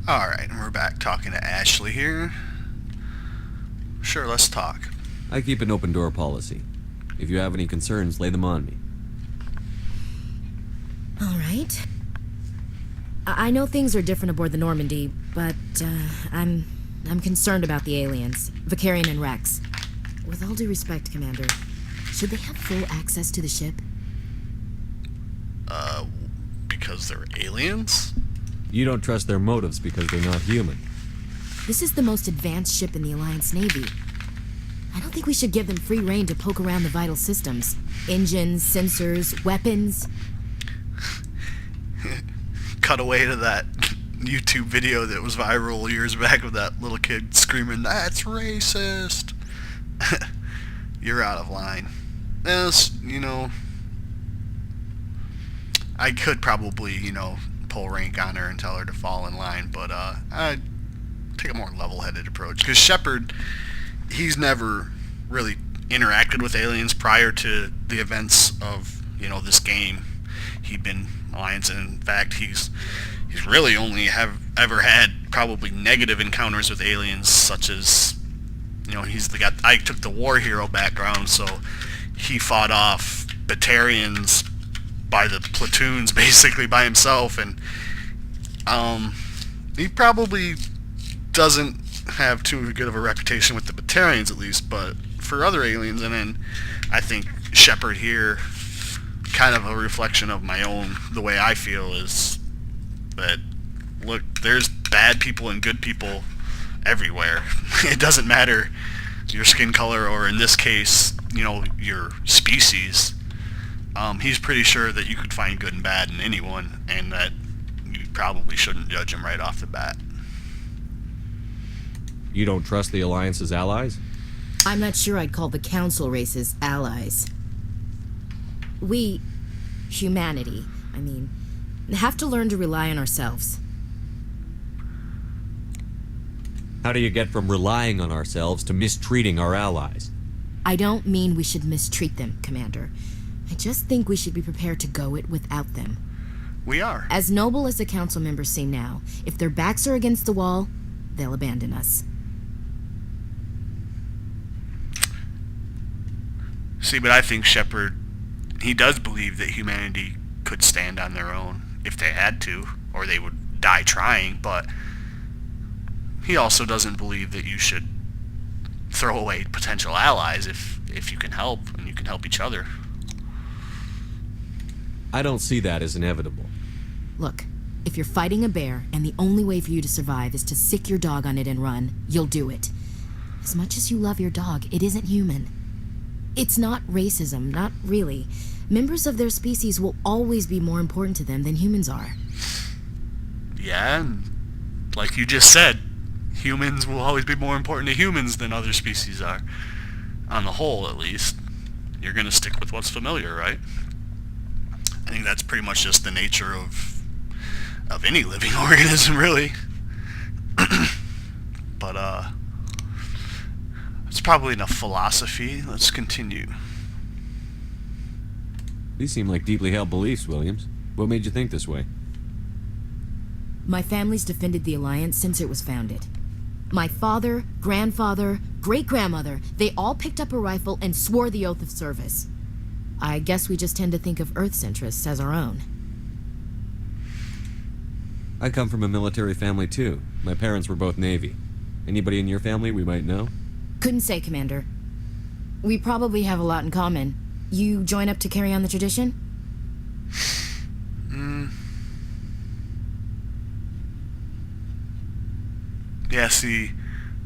Alright, and we're back talking to Ashley here. Sure, let's talk. I keep an open door policy. If you have any concerns, lay them on me. All right. I know things are different aboard the Normandy, but I'm concerned about the aliens, Vicarian and Rex. With all due respect, Commander, should they have full access to the ship? Because they're aliens? You don't trust their motives because they're not human. This is the most advanced ship in the Alliance Navy. I don't think we should give them free rein to poke around the vital systems. Engines, sensors, weapons. Cut away to that YouTube video that was viral years back of that little kid screaming, "That's racist!" You're out of line. Yes, I could probably, pull rank on her and tell her to fall in line, but I'd take a more level-headed approach. Because Shepard, he's never really interacted with aliens prior to the events of, this game. He'd been Alliance, and in fact, he's really only ever had probably negative encounters with aliens, such as, I took the war hero background, so he fought off Batarians by the platoons, basically by himself, and he probably doesn't have too good of a reputation with the Batarians, at least, but for other aliens. And then I think Shepard here, kind of a reflection of the way I feel, is that, look, there's bad people and good people everywhere. It doesn't matter your skin color, or in this case, your species. He's pretty sure that you could find good and bad in anyone, and that you probably shouldn't judge him right off the bat. You don't trust the Alliance's allies? I'm not sure I'd call the Council races allies. We, humanity, have to learn to rely on ourselves. How do you get from relying on ourselves to mistreating our allies? I don't mean we should mistreat them, Commander. I just think we should be prepared to go it without them. We are. As noble as the Council members seem now, if their backs are against the wall, they'll abandon us. See, but I think Shepard, he does believe that humanity could stand on their own if they had to, or they would die trying, but he also doesn't believe that you should throw away potential allies if you can help, and you can help each other. I don't see that as inevitable. Look, if you're fighting a bear and the only way for you to survive is to sick your dog on it and run, you'll do it. As much as you love your dog, it isn't human. It's not racism, not really. Members of their species will always be more important to them than humans are. Yeah, and like you just said, humans will always be more important to humans than other species are. On the whole, at least. You're going to stick with what's familiar, right? I think that's pretty much just the nature of any living organism, really. But, it's probably enough philosophy. Let's continue. These seem like deeply held beliefs, Williams. What made you think this way? My family's defended the Alliance since it was founded. My father, grandfather, great-grandmother, they all picked up a rifle and swore the oath of service. I guess we just tend to think of Earth's interests as our own. I come from a military family, too. My parents were both Navy. Anybody in your family we might know? Couldn't say, Commander. We probably have a lot in common. You join up to carry on the tradition? Yeah, see,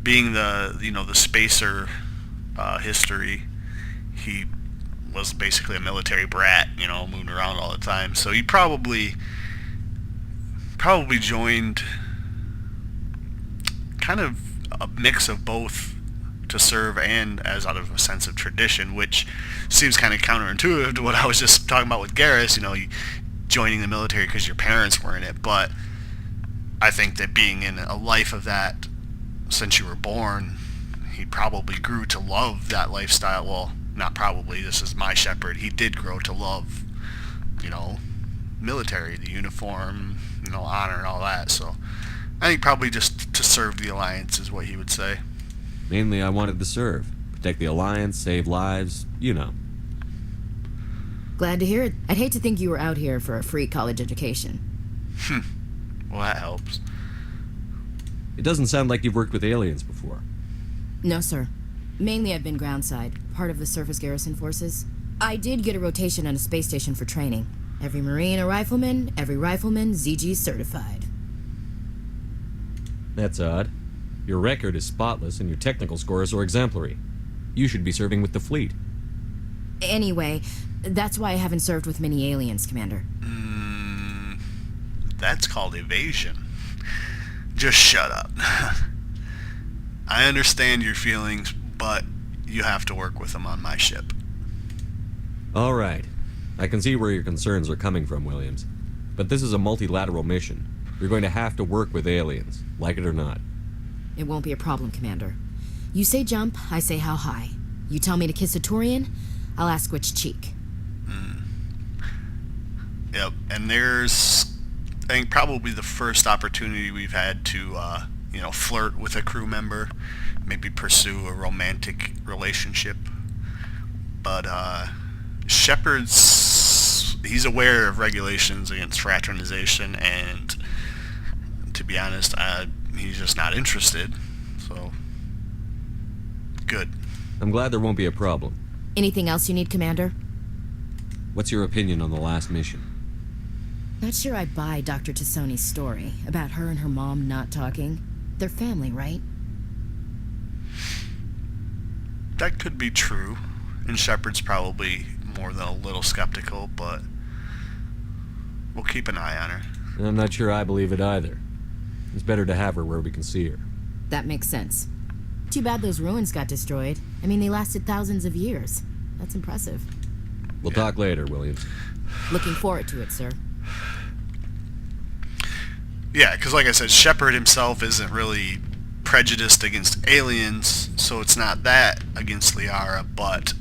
being the spacer history, he was basically a military brat, moving around all the time. So he probably joined kind of a mix of both to serve and as out of a sense of tradition, which seems kind of counterintuitive to what I was just talking about with Garrus, joining the military because your parents were in it. But I think that being in a life of that since you were born, he probably grew to love that lifestyle. Well, not probably, this is my Shepard. He did grow to love, military, the uniform, honor and all that. So I think probably just to serve the Alliance is what he would say. Mainly, I wanted to serve. Protect the Alliance, save lives, you know. Glad to hear it. I'd hate to think you were out here for a free college education. Well, that helps. It doesn't sound like you've worked with aliens before. No, sir. Mainly I've been groundside, part of the surface garrison forces. I did get a rotation on a space station for training. Every Marine a rifleman, every rifleman ZG certified. That's odd. Your record is spotless and your technical scores are exemplary. You should be serving with the fleet. Anyway, that's why I haven't served with many aliens, Commander. That's called evasion. Just shut up. I understand your feelings, but you have to work with them on my ship. All right. I can see where your concerns are coming from, Williams. But this is a multilateral mission. You're going to have to work with aliens, like it or not. It won't be a problem, Commander. You say jump, I say how high. You tell me to kiss a Turian, I'll ask which cheek. Yep, and there's, I think, probably the first opportunity we've had to, flirt with a crew member, maybe pursue a romantic relationship. But, Shepard's, he's aware of regulations against fraternization, and to be honest, he's just not interested, so good. I'm glad there won't be a problem. Anything else you need, Commander? What's your opinion on the last mission? Not sure I buy Dr. Tassoni's story about her and her mom not talking. They're family, right? That could be true, and Shepard's probably more than a little skeptical, but we'll keep an eye on her. And I'm not sure I believe it either. It's better to have her where we can see her. That makes sense. Too bad those ruins got destroyed. I mean, they lasted thousands of years. That's impressive. We'll talk later, Williams. Looking forward to it, sir. Yeah, because like I said, Shepard himself isn't really prejudiced against aliens, so it's not that against Liara, but,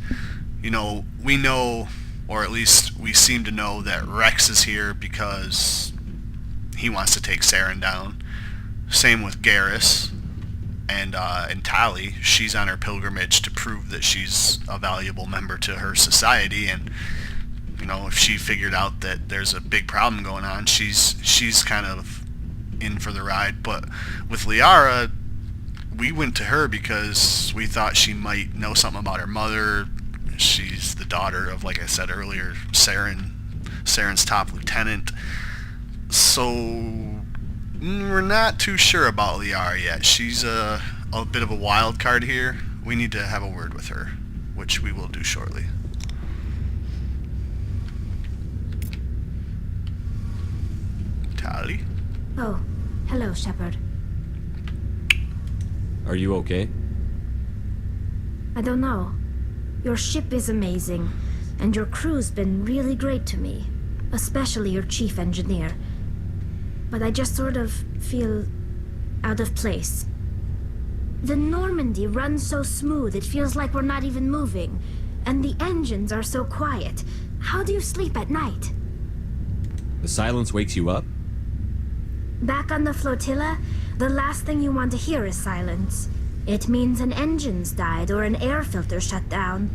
we know, or at least we seem to know, that Rex is here because he wants to take Saren down. Same with Garrus. And Tali, she's on her pilgrimage to prove that she's a valuable member to her society, and if she figured out that there's a big problem going on, she's kind of in for the ride. But with Liara, we went to her because we thought she might know something about her mother. She's the daughter of, like I said earlier, Saren's top lieutenant. So we're not too sure about Liara yet. She's a bit of a wild card here. We need to have a word with her, which we will do shortly. Tali? Oh, hello, Shepard. Are you okay? I don't know. Your ship is amazing, and your crew's been really great to me, especially your chief engineer. But I just sort of feel out of place. The Normandy runs so smooth it feels like we're not even moving, and the engines are so quiet. How do you sleep at night? The silence wakes you up? Back on the flotilla, the last thing you want to hear is silence. It means an engine's died or an air filter shut down.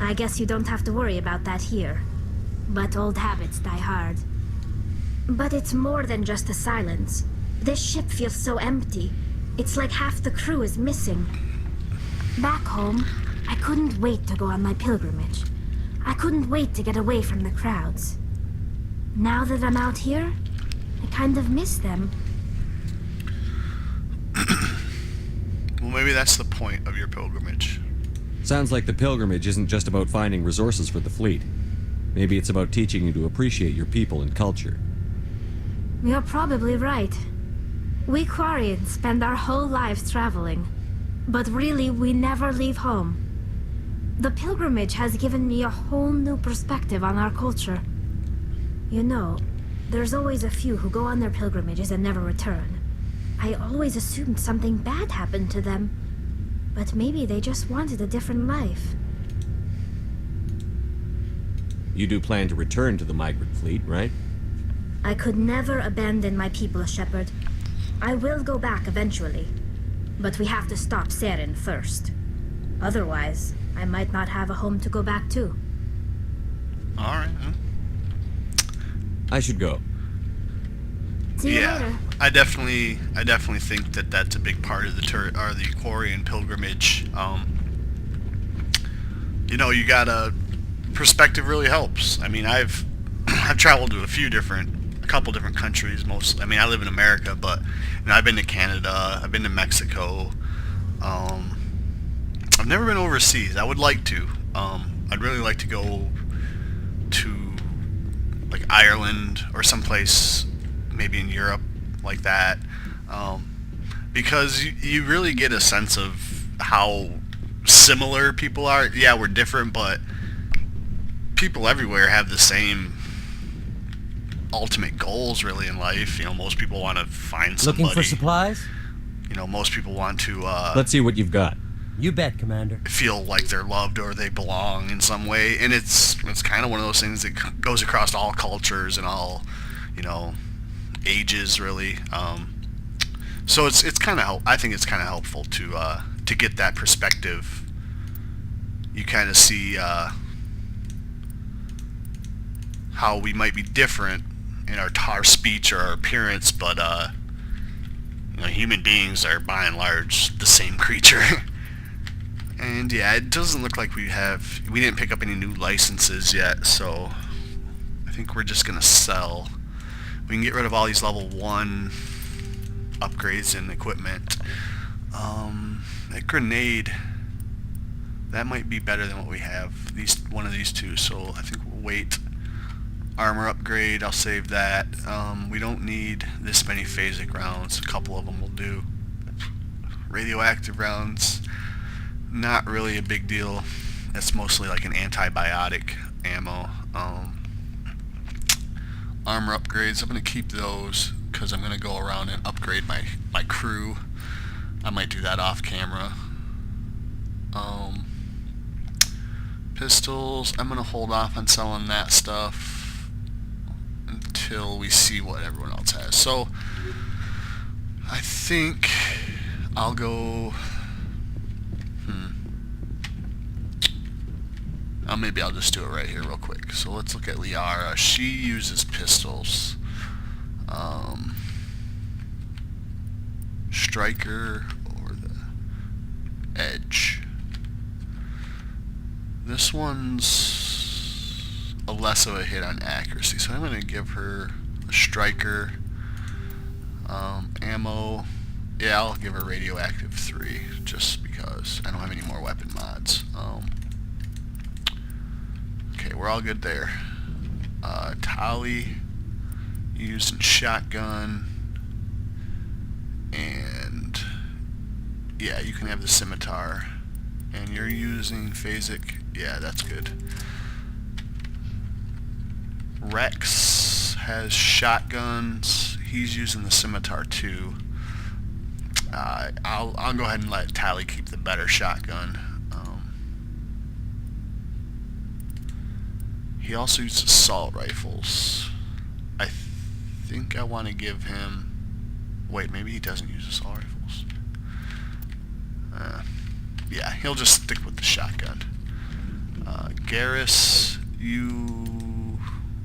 I guess you don't have to worry about that here. But old habits die hard. But it's more than just the silence. This ship feels so empty. It's like half the crew is missing. Back home, I couldn't wait to go on my pilgrimage. I couldn't wait to get away from the crowds. Now that I'm out here, I kind of miss them. Well, maybe that's the point of your pilgrimage. Sounds like the pilgrimage isn't just about finding resources for the fleet. Maybe it's about teaching you to appreciate your people and culture. You're probably right. We Quarians spend our whole lives traveling, but really we never leave home. The pilgrimage has given me a whole new perspective on our culture. There's always a few who go on their pilgrimages and never return. I always assumed something bad happened to them, but maybe they just wanted a different life. You do plan to return to the migrant fleet, right? I could never abandon my people, Shepard. I will go back eventually. But we have to stop Saren first. Otherwise, I might not have a home to go back to. Alright. I should go. See you later. I definitely think that that's a big part of the Quarian pilgrimage. You know, you gotta, perspective really helps. I mean, I've traveled to a couple different countries. I mean, I live in America, but you know, I've been to Canada, I've been to Mexico. I've never been overseas. I would like to. I'd really like to go to like Ireland or someplace maybe in Europe like that, because you really get a sense of how similar people are. Yeah, we're different, but people everywhere have the same ultimate goals really in life. You know, most people want to find somebody. Looking for supplies? You know, most people want to Let's see what you've got. You bet, Commander. feel like they're loved or they belong in some way, and it's kind of one of those things that goes across all cultures and all, you know, ages really. So it's kind of I think it's kind of helpful to get that perspective. You kind of see how we might be different in our speech or our appearance, but you know, human beings are by and large the same creature. And yeah, it doesn't look like we didn't pick up any new licenses yet, so I think we're just gonna sell. We can get rid of all these level 1 upgrades and equipment. That grenade, that might be better than what we have. One of these two, so I think we'll wait. Armor upgrade, I'll save that. We don't need this many phasic rounds. A couple of them will do. Radioactive rounds, not really a big deal. That's mostly like an antibiotic ammo. Armor upgrades, I'm going to keep those because I'm going to go around and upgrade my crew. I might do that off camera. Pistols, I'm going to hold off on selling that stuff until we see what everyone else has. So I think I'll go... maybe I'll just do it right here real quick. So let's look at Liara. She uses pistols. Striker or the Edge. This one's a less of a hit on accuracy, so I'm going to give her a Striker. Ammo. Yeah, I'll give her radioactive 3 just because I don't have any more weapon mods. Okay, we're all good there. Tali using shotgun, and yeah, you can have the scimitar, and you're using phasic. Yeah, that's good. Rex has shotguns. He's using the scimitar too. I'll go ahead and let Tali keep the better shotgun. He also uses assault rifles. I think I want to give him... Wait, maybe he doesn't use assault rifles. Yeah, he'll just stick with the shotgun. Garrus, you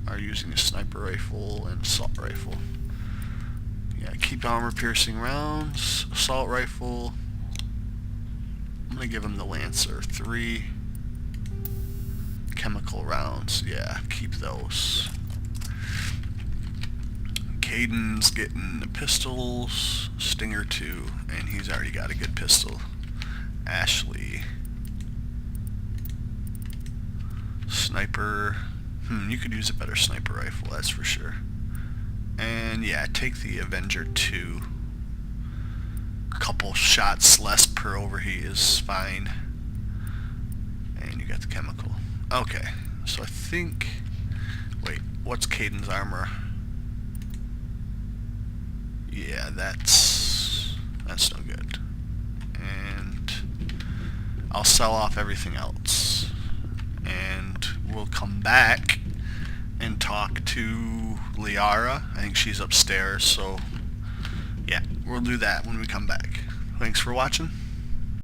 are using a sniper rifle and assault rifle. Yeah, keep armor-piercing rounds. Assault rifle. I'm going to give him the Lancer. 3. Chemical rounds, yeah, keep those. Caden's getting the pistols, Stinger 2, and he's already got a good pistol. Ashley, sniper, you could use a better sniper rifle, that's for sure. And yeah, take the Avenger 2. A couple shots less per overheat is fine. And you got the chemical. Okay, so I think... Wait, what's Caden's armor? Yeah, that's no good. And I'll sell off everything else. And we'll come back and talk to Liara. I think she's upstairs, so yeah, we'll do that when we come back. Thanks for watching.